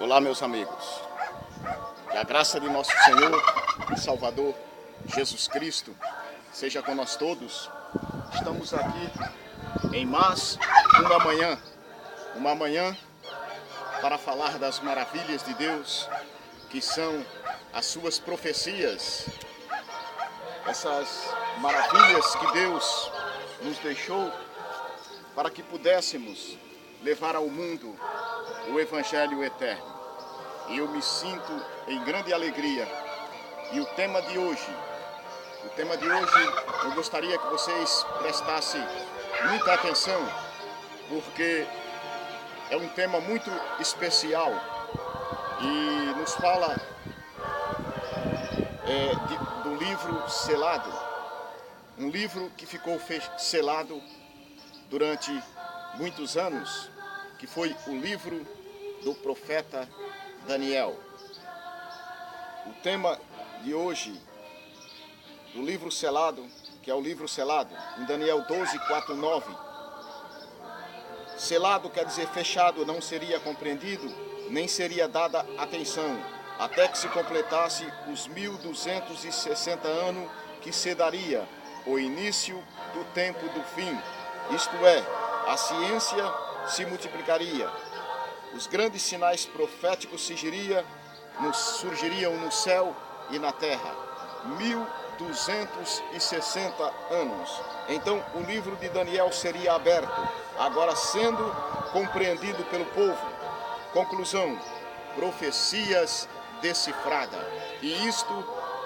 Olá, meus amigos. Que a graça de nosso Senhor e Salvador Jesus Cristo seja com nós todos. Estamos aqui em mais uma manhã para falar das maravilhas de Deus, que são as suas profecias. Essas maravilhas que Deus nos deixou para que pudéssemos levar ao mundo o Evangelho eterno. E eu me sinto em grande alegria. E o tema de hoje, eu gostaria que vocês prestassem muita atenção, porque é um tema muito especial e nos fala do livro selado, um livro que ficou selado durante muitos anos, que foi o livro do profeta Daniel. O tema de hoje, do livro selado, que é o livro selado, em Daniel 12, 4, 9. Selado quer dizer fechado, não seria compreendido, nem seria dada atenção, até que se completasse os 1260 anos que se daria o início do tempo do fim. Isto é, a ciência se multiplicaria, os grandes sinais proféticos surgiriam no céu e na terra. 1260 anos. Então o livro de Daniel seria aberto, agora sendo compreendido pelo povo. Conclusão: profecias decifradas. E isto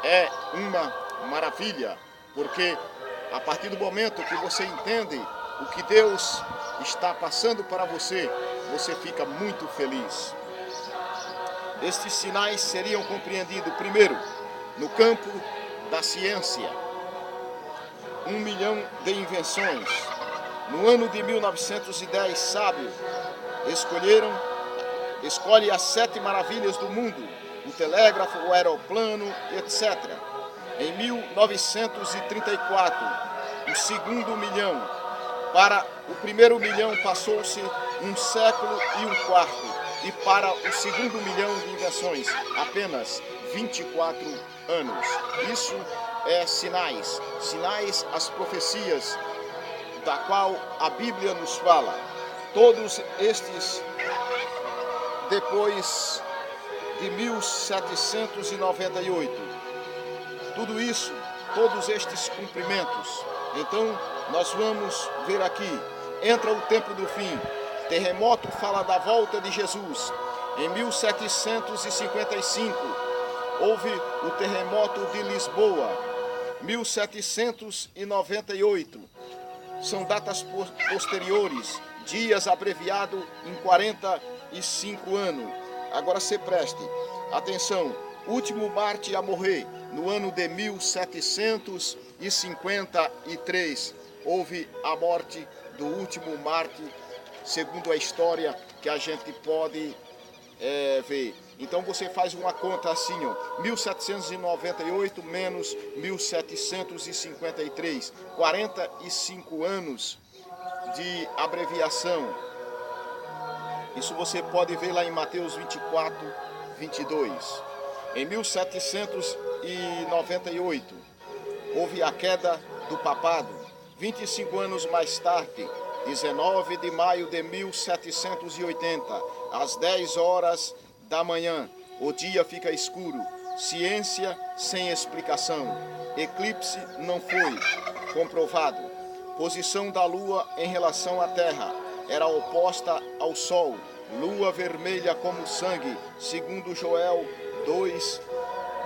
é uma maravilha, porque a partir do momento que você entende o que Deus está passando para você, você fica muito feliz. Estes sinais seriam compreendidos, primeiro, no campo da ciência. 1 milhão de invenções. No ano de 1910, sábio escolhe as 7 maravilhas do mundo, o telégrafo, o aeroplano, etc. Em 1934, o segundo milhão. Para o primeiro milhão passou-se 1 século e 1 quarto, e para o segundo milhão de invenções, apenas 24 anos. Isso é sinais, as profecias da qual a Bíblia nos fala. Todos estes, depois de 1798, tudo isso, todos estes cumprimentos. Então, nós vamos ver aqui, entra o tempo do fim, terremoto fala da volta de Jesus. Em 1755, houve o terremoto de Lisboa. 1798, são datas posteriores, dias abreviado em 45 anos. Agora se preste atenção, último mártir a morrer, no ano de 1753, houve a morte do último mártir, segundo a história que a gente pode ver. Então você faz uma conta assim, ó, 1798 menos 1753, 45 anos de abreviação. Isso você pode ver lá em Mateus 24, 22. Em 1798, houve a queda do papado. 25 anos mais tarde, 19 de maio de 1780, às 10 horas da manhã, o dia fica escuro. Ciência sem explicação. Eclipse não foi comprovado. Posição da Lua em relação à Terra era oposta ao Sol. Lua vermelha como sangue, segundo Joel 2,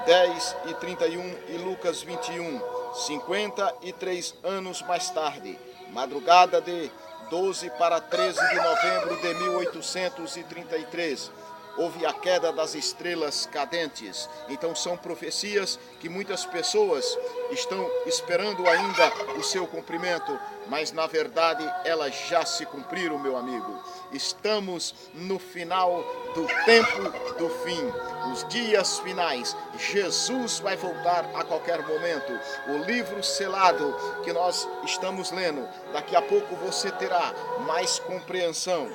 10 e 31 e Lucas 21. 53 anos mais tarde, madrugada de 12 para 13 de novembro de 1833, houve a queda das estrelas cadentes. Então são profecias que muitas pessoas estão esperando ainda o seu cumprimento, mas na verdade elas já se cumpriram, meu amigo. Estamos no final do tempo do fim, os dias finais. Jesus vai voltar a qualquer momento. O livro selado que nós estamos lendo, daqui a pouco você terá mais compreensão.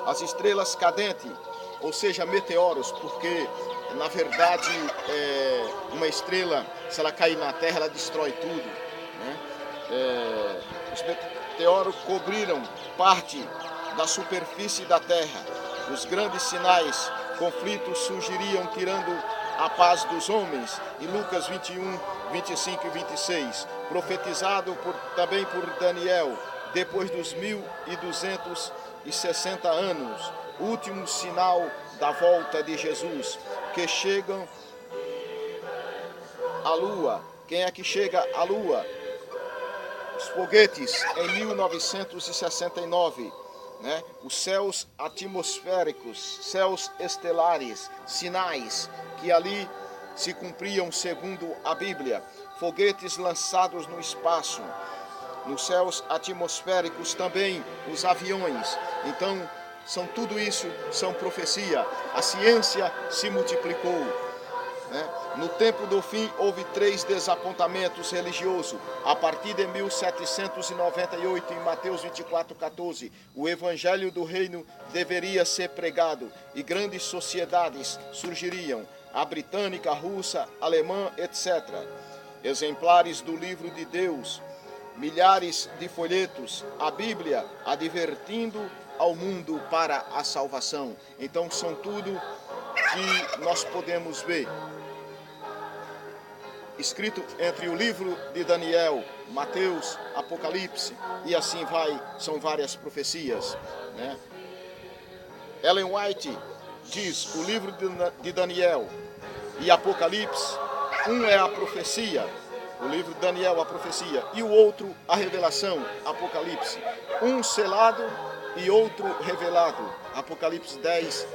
As estrelas cadentes ou seja, meteoros, porque na verdade uma estrela, se ela cair na Terra, ela destrói tudo, né? Os meteoros cobriram parte da superfície da Terra. Os grandes sinais, conflitos surgiriam tirando a paz dos homens, em Lucas 21, 25 e 26, profetizado também por Daniel, depois dos 1260 anos, último sinal da volta de Jesus, que chegam à Lua. Quem é que chega à Lua? Os foguetes, em 1969, né? Os céus atmosféricos, céus estelares, sinais que ali se cumpriam segundo a Bíblia. Foguetes lançados no espaço, nos céus atmosféricos também, os aviões. Então, tudo isso são profecia. A ciência se multiplicou, né? No tempo do fim, houve 3 desapontamentos religiosos. A partir de 1798, em Mateus 24:14, o evangelho do reino deveria ser pregado e grandes sociedades surgiriam, a britânica, a russa, a alemã, etc. Exemplares do livro de Deus, milhares de folhetos, a Bíblia advertindo ao mundo para a salvação. Então são tudo que nós podemos ver escrito entre o livro de Daniel, Mateus, Apocalipse, e assim vai, são várias profecias, né? Ellen White diz, o livro de Daniel e Apocalipse, um é a profecia, o livro de Daniel, a profecia, e o outro, a revelação, Apocalipse. Um selado e outro revelado, Apocalipse 10,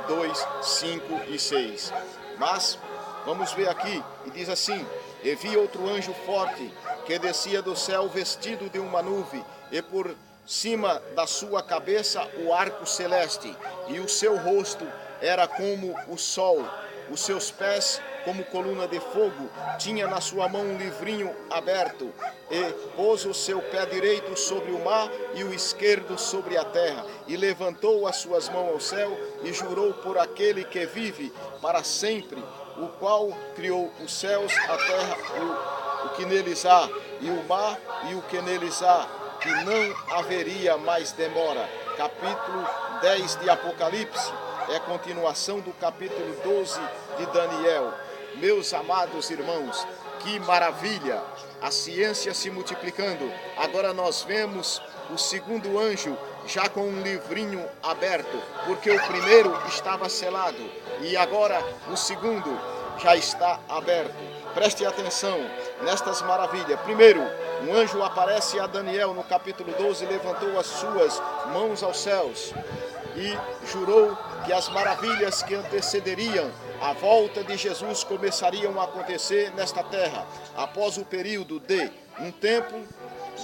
1, 2, 5 e 6. Mas vamos ver aqui, e diz assim: e vi outro anjo forte, que descia do céu vestido de uma nuvem, e por cima da sua cabeça o arco celeste, e o seu rosto era como o sol, os seus pés como coluna de fogo, tinha na sua mão um livrinho aberto, e pôs o seu pé direito sobre o mar e o esquerdo sobre a terra, e levantou as suas mãos ao céu, e jurou por aquele que vive para sempre, o qual criou os céus, a terra e o que neles há, e o mar e o que neles há, que não haveria mais demora. Capítulo 10 de Apocalipse é a continuação do capítulo 12 de Daniel. Meus amados irmãos, que maravilha! A ciência se multiplicando. Agora nós vemos o segundo anjo já com um livrinho aberto, porque o primeiro estava selado e agora o segundo já está aberto. Preste atenção nestas maravilhas. Primeiro, um anjo aparece a Daniel no capítulo 12, levantou as suas mãos aos céus e jurou que as maravilhas que antecederiam a volta de Jesus começariam a acontecer nesta terra, após o período de um tempo,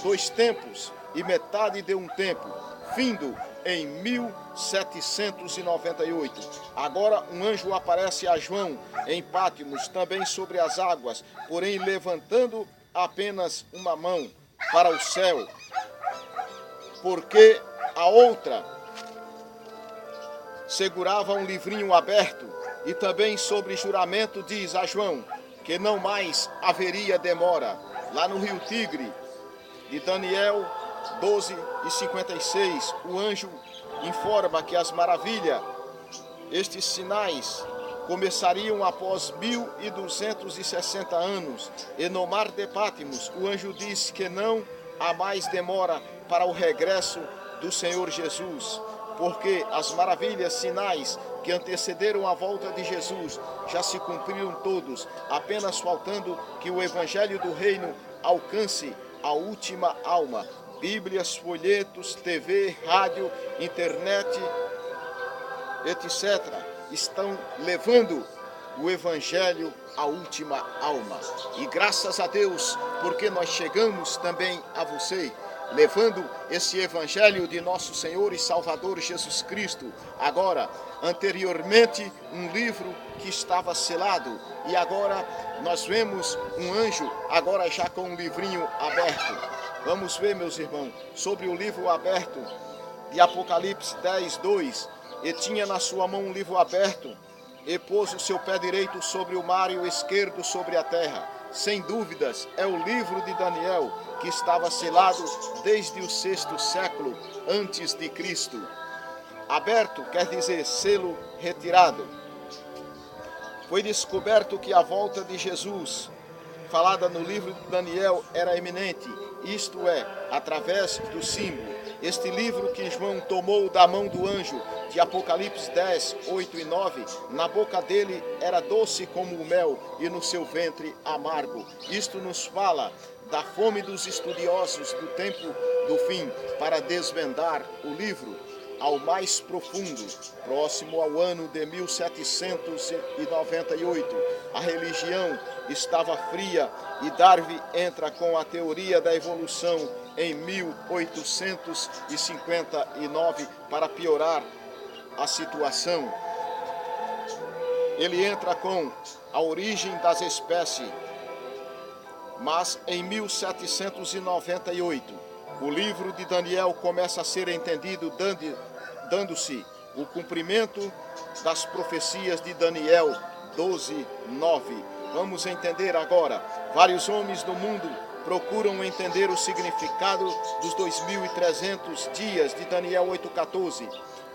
2 tempos e metade de um tempo, findo em 1798. Agora um anjo aparece a João em Pátimos, também sobre as águas, porém levantando apenas uma mão para o céu, porque a outra segurava um livrinho aberto. E também sobre juramento diz a João que não mais haveria demora. Lá no rio Tigre, de Daniel 12:56, o anjo informa que as maravilhas, estes sinais, começariam após 1260 anos. E no mar de Pátimos, o anjo diz que não há mais demora para o regresso do Senhor Jesus, porque as maravilhas, sinais que antecederam a volta de Jesus já se cumpriram todos, apenas faltando que o evangelho do reino alcance a última alma. Bíblias, folhetos, TV, rádio, internet, etc. estão levando o evangelho à última alma. E graças a Deus, porque nós chegamos também a você, levando esse evangelho de nosso Senhor e Salvador Jesus Cristo. Agora, anteriormente, um livro que estava selado, e agora nós vemos um anjo, agora já com um livrinho aberto. Vamos ver, meus irmãos, sobre o livro aberto de Apocalipse 10:2. e tinha na sua mão um livro aberto, e pôs o seu pé direito sobre o mar e o esquerdo sobre a terra. Sem dúvidas, é o livro de Daniel, que estava selado desde o 6º século antes de Cristo. Aberto quer dizer selo retirado. Foi descoberto que a volta de Jesus, falada no livro de Daniel, era iminente, isto é, através do símbolo. Este livro que João tomou da mão do anjo, de Apocalipse 10, 8 e 9, na boca dele era doce como o mel e no seu ventre amargo. Isto nos fala da fome dos estudiosos do tempo do fim para desvendar o livro ao mais profundo, próximo ao ano de 1798. A religião estava fria e Darwin entra com a teoria da evolução em 1859 para piorar a situação. Ele entra com a origem das espécies, mas em 1798 o livro de Daniel começa a ser entendido dando-se o cumprimento das profecias de Daniel 12, 9. Vamos entender agora. Vários homens do mundo procuram entender o significado dos 2300 dias de Daniel 8,14,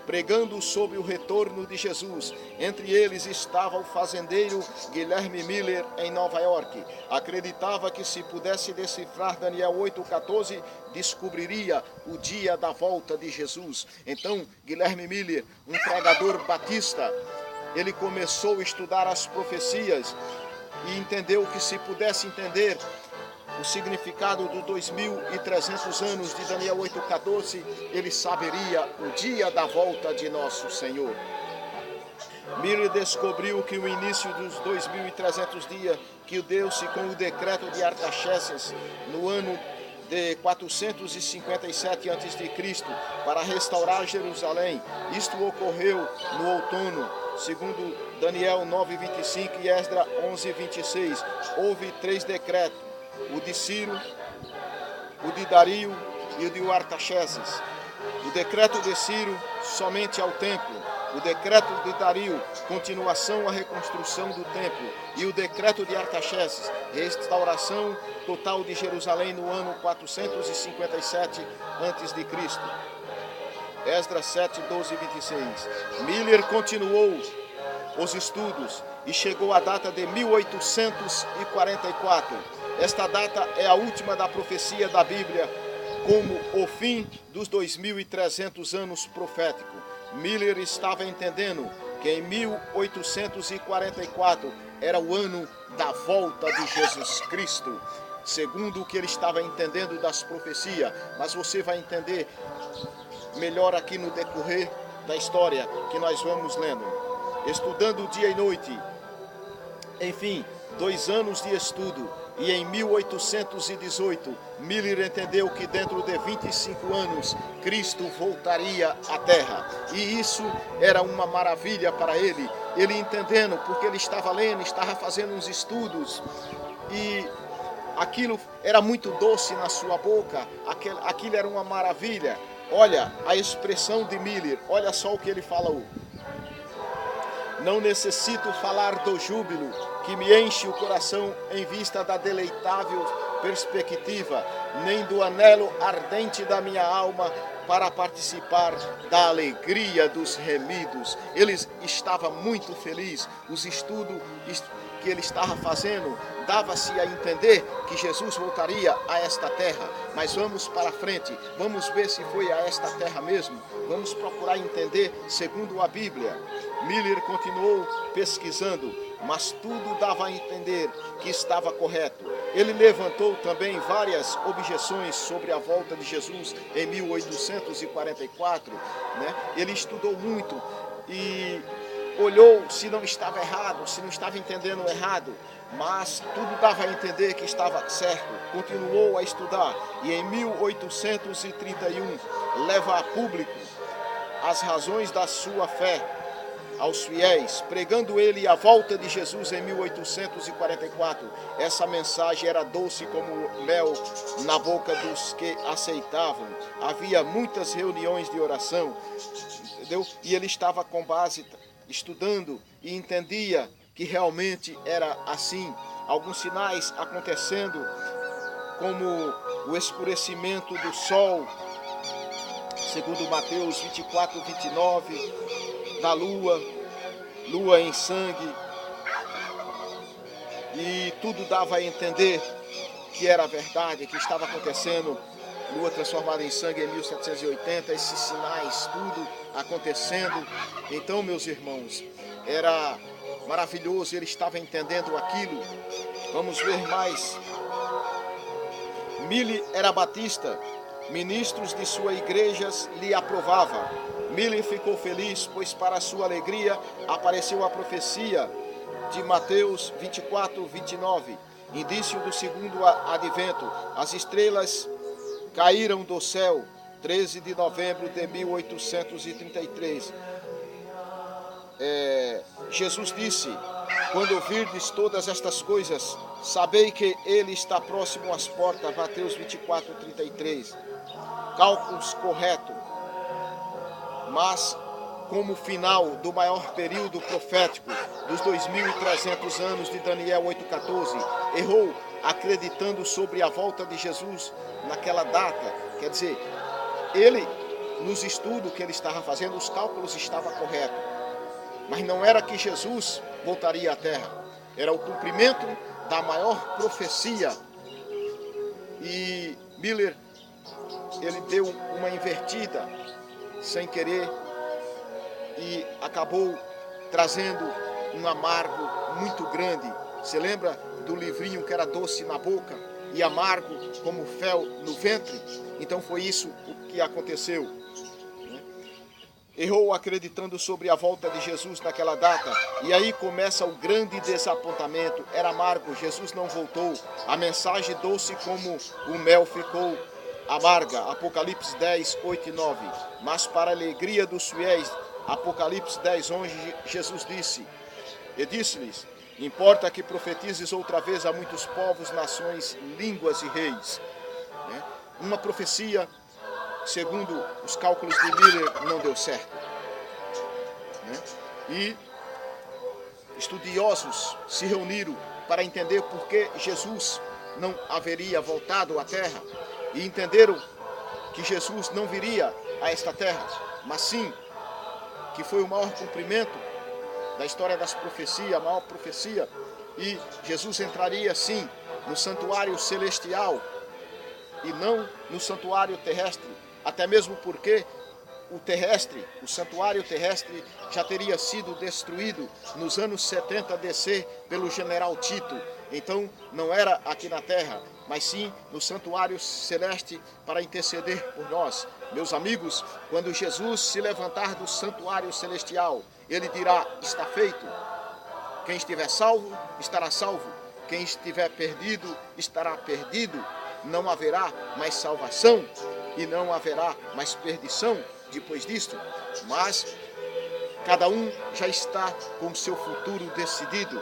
pregando sobre o retorno de Jesus. Entre eles estava o fazendeiro Guilherme Miller, em Nova York. Acreditava que se pudesse decifrar Daniel 8,14, descobriria o dia da volta de Jesus. Então, Guilherme Miller, um pregador batista, ele começou a estudar as profecias e entendeu que se pudesse entender o significado dos 2300 anos de Daniel 8,14, ele saberia o dia da volta de nosso Senhor. Miller descobriu que o início dos 2300 dias, que deu-se com o decreto de Artaxerxes no ano de 457 a.C., para restaurar Jerusalém. Isto ocorreu no outono, segundo Daniel 9,25 e Esdras 11,26. Houve 3 decretos: o de Ciro, o de Dario e o de Artaxerxes. O decreto de Ciro, somente ao templo. O decreto de Dario, continuação à reconstrução do templo. E o decreto de Artaxerxes, restauração total de Jerusalém no ano 457 a.C. Esdras 7, 12 e 26. Miller continuou os estudos e chegou à data de 1844. Esta data é a última da profecia da Bíblia, como o fim dos 2300 anos proféticos. Miller estava entendendo que em 1844 era o ano da volta de Jesus Cristo, segundo o que ele estava entendendo das profecias. Mas você vai entender melhor aqui no decorrer da história que nós vamos lendo, estudando dia e noite. Enfim, 2 anos de estudo, e em 1818, Miller entendeu que dentro de 25 anos, Cristo voltaria à Terra. E isso era uma maravilha para ele. Ele entendendo, porque ele estava lendo, estava fazendo uns estudos, e aquilo era muito doce na sua boca, aquilo era uma maravilha. Olha a expressão de Miller, olha só o que ele falou. Não necessito falar do júbilo que me enche o coração em vista da deleitável perspectiva, nem do anelo ardente da minha alma para participar da alegria dos remidos. Ele estava muito feliz. Os estudos que ele estava fazendo dava-se a entender que Jesus voltaria a esta terra. Mas vamos para frente, vamos ver se foi a esta terra mesmo. Vamos procurar entender segundo a Bíblia. Miller continuou pesquisando, mas tudo dava a entender que estava correto. Ele levantou também várias objeções sobre a volta de Jesus em 1844. Ele estudou muito e olhou se não estava errado, se não estava entendendo errado, mas tudo dava a entender que estava certo. Continuou a estudar e em 1831 leva a público as razões da sua fé aos fiéis, pregando ele a volta de Jesus em 1844. Essa mensagem era doce como mel na boca dos que aceitavam. Havia muitas reuniões de oração, entendeu? E ele estava com base, estudando, e entendia que realmente era assim. Alguns sinais acontecendo, como o escurecimento do sol, segundo Mateus 24, 29, da lua em sangue, e tudo dava a entender que era verdade, que estava acontecendo. Lua transformada em sangue em 1780, esses sinais, tudo acontecendo. Então, meus irmãos, era maravilhoso, ele estava entendendo aquilo. Vamos ver mais. Mille era batista, ministros de suas igrejas lhe aprovavam. Mille ficou feliz, pois para sua alegria apareceu a profecia de Mateus 24, 29, indício do segundo advento. As estrelas caíram do céu, 13 de novembro de 1833. Jesus disse: quando virdes todas estas coisas, sabei que ele está próximo às portas. Mateus 24, 33. Cálculos corretos, mas como final do maior período profético dos 2.300 anos de Daniel 8,14, errou acreditando sobre a volta de Jesus naquela data. Quer dizer, ele, nos estudos que ele estava fazendo, os cálculos estavam corretos, mas não era que Jesus voltaria à terra, era o cumprimento da maior profecia. E Miller, ele deu uma invertida sem querer e acabou trazendo um amargo muito grande. Você lembra do livrinho que era doce na boca e amargo como fel no ventre? Então foi isso o que aconteceu. Errou acreditando sobre a volta de Jesus naquela data, e aí começa o grande desapontamento. Era amargo, Jesus não voltou. A mensagem doce como o mel ficou amarga. Apocalipse 10, 8 e 9. Mas para a alegria dos fiéis, Apocalipse 10, 11, Jesus disse: e disse-lhes: importa que profetizes outra vez a muitos povos, nações, línguas e reis. Uma profecia, segundo os cálculos de Miller, não deu certo. E estudiosos se reuniram para entender por que Jesus não haveria voltado à terra, e entenderam que Jesus não viria a esta terra, mas sim que foi o maior cumprimento da história das profecias, a maior profecia, e Jesus entraria sim no santuário celestial e não no santuário terrestre, até mesmo porque o santuário terrestre já teria sido destruído nos anos 70 DC pelo general Tito. Então não era aqui na terra, mas sim no santuário celeste para interceder por nós. Meus amigos, quando Jesus se levantar do santuário celestial, ele dirá: está feito. Quem estiver salvo, estará salvo. Quem estiver perdido, estará perdido. Não haverá mais salvação e não haverá mais perdição depois disto, mas cada um já está com seu futuro decidido.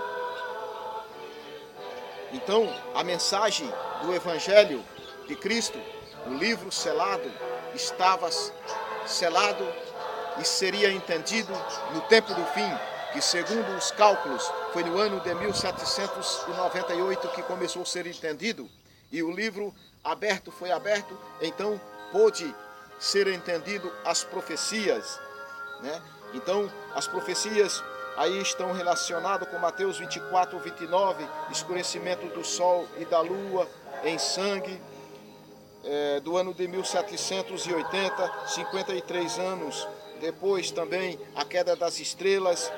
Então, a mensagem do Evangelho de Cristo, o livro selado, estava selado e seria entendido no tempo do fim, que segundo os cálculos foi no ano de 1798 que começou a ser entendido, e o livro foi aberto, então pôde ser entendido as profecias, Então, as profecias aí estão relacionadas com Mateus 24, 29, escurecimento do sol e da lua em sangue, do ano de 1780, 53 anos depois também a queda das estrelas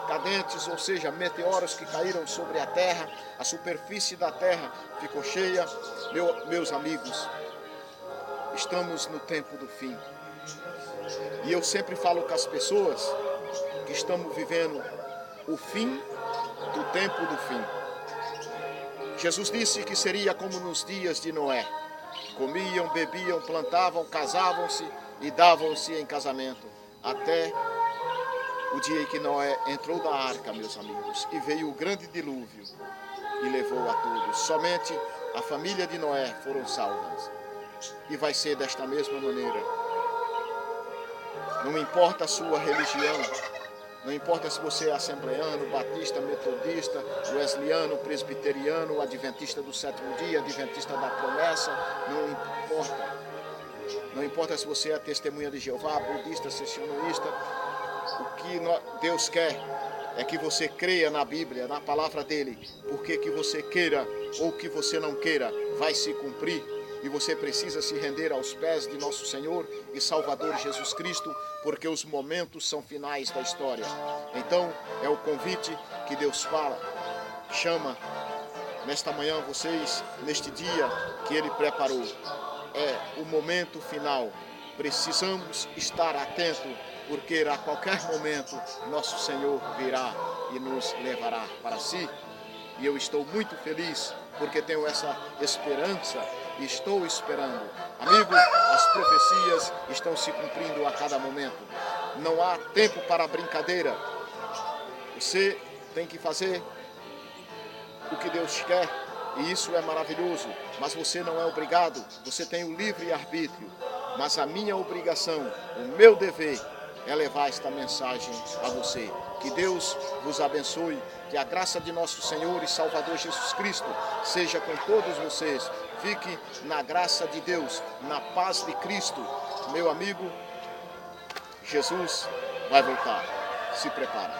cadentes, ou seja, meteoros que caíram sobre a terra, a superfície da terra ficou cheia. Meus amigos, estamos no tempo do fim. E eu sempre falo com as pessoas que estamos vivendo o fim do tempo do fim. Jesus disse que seria como nos dias de Noé. Comiam, bebiam, plantavam, casavam-se e davam-se em casamento, até o dia em que Noé entrou na arca, meus amigos, e veio o grande dilúvio e levou a todos. Somente a família de Noé foram salvas. E vai ser desta mesma maneira. Não importa a sua religião, não importa se você é assembleano, batista, metodista, wesleyano, presbiteriano, adventista do sétimo dia, adventista da promessa, não importa. Não importa se você é testemunha de Jeová, budista, sessionista, o que Deus quer é que você creia na Bíblia, na palavra dele, porque que você queira ou que você não queira, vai se cumprir. E você precisa se render aos pés de nosso Senhor e Salvador Jesus Cristo, porque os momentos são finais da história. Então, é o convite que Deus fala, chama nesta manhã vocês, neste dia que Ele preparou. É o momento final. Precisamos estar atentos, porque a qualquer momento nosso Senhor virá e nos levará para si. E eu estou muito feliz, porque tenho essa esperança e estou esperando. Amigo, as profecias estão se cumprindo a cada momento. Não há tempo para brincadeira. Você tem que fazer o que Deus quer, e isso é maravilhoso. Mas você não é obrigado, você tem o livre-arbítrio. Mas a minha obrigação, o meu dever, é levar esta mensagem a você. Que Deus vos abençoe, que a graça de nosso Senhor e Salvador Jesus Cristo seja com todos vocês. Fique na graça de Deus, na paz de Cristo. Meu amigo, Jesus vai voltar. Se prepara.